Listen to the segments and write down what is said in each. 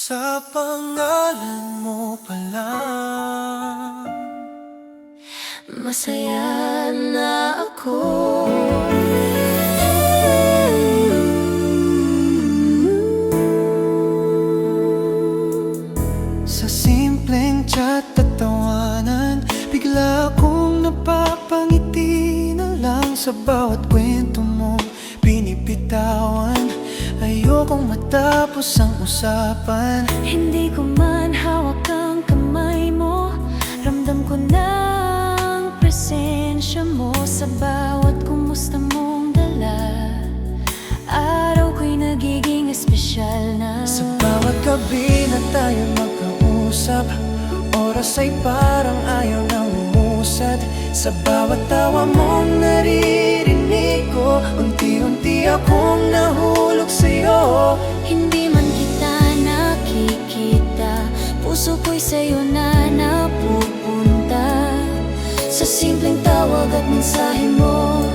Sa pangalan mo pa lang masaya na ako. Sa simpleng chat at tawanan, bigla akong napapangiti na lang. Sa bawat kwento mong binibitawan, ayokong matapos ang usapan. Hindi ko man hawak ang kamay mo, ramdam ko ng presensya mo sa bawat kumusta mong dala. Araw ko'y nagiging espesyal na. Sa bawat gabi na tayo magkausap, oras ay parang ayaw nang umusad. Sa bawat tawa mong naririnig ko, unti-unti akong nahulog sa'yo. Hindi man kita nakikita, puso ko'y sa'yo na napupunta. Sa simpleng tawag at mensahe mo,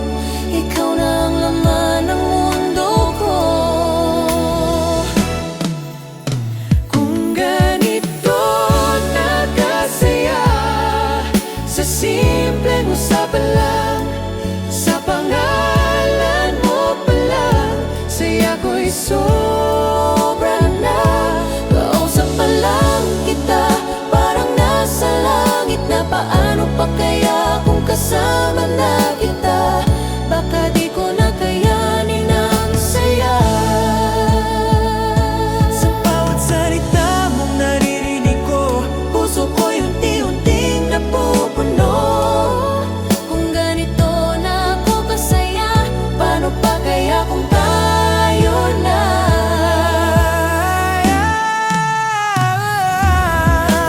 ikaw na ang laman ng mundo ko. Kung ganito nakasaya, sa simpleng usapan lang, sa pangalan mo pa lang, saya ko'y sobra na. Kausap pa lang kita, parang nasa langit na. Paano pa kaya kung kasama na kita? Baka di ko na kayanin ang saya. Sa bawat salita mong naririnig ko, puso ko'y unti-unting napupuno. Kung ganito na ako kasaya, paano pa kaya kung tayo na?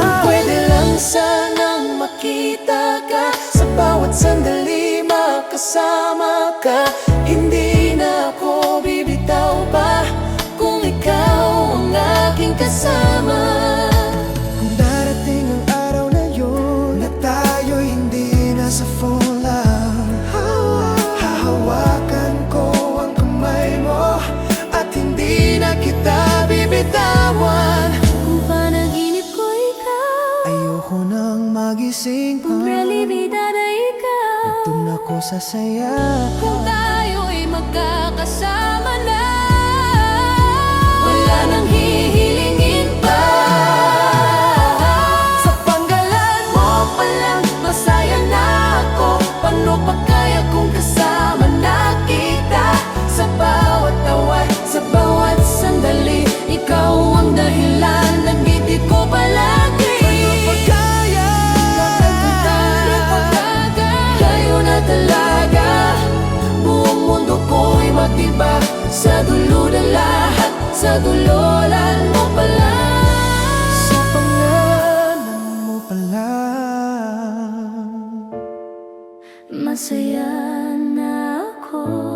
Kung pwede lang sanang makita ka, sa bawat sandali makasama ka. Hindi na ako bibitaw pa kung ikaw ang aking kasama. Kung darating ang araw na yun, na tayo'y hindi na sa phone lang, hahawakan ko ang kamay mo, at hindi na kita bibitawan. Kung panaginip ko ikaw, Ayoko nang magising kung realidad ay ikaw, doon ako sasaya. kung tayo'y magkakasama na, wala nang hihilingin pa. Sa panggalan mo pa lang, masaya na ako. Paano pa kaya kung kasama na kita? Sa bawat tawa, sa bawat sandali, ikaw ang dahilan ng ngiti ko palagi. Pagkaya Tayo na talaga, buong mundo ko'y magdiba. Sa dulo ng lahat, sa dulolan mo pala. sa pangalan mo pa lang, Masaya na ako.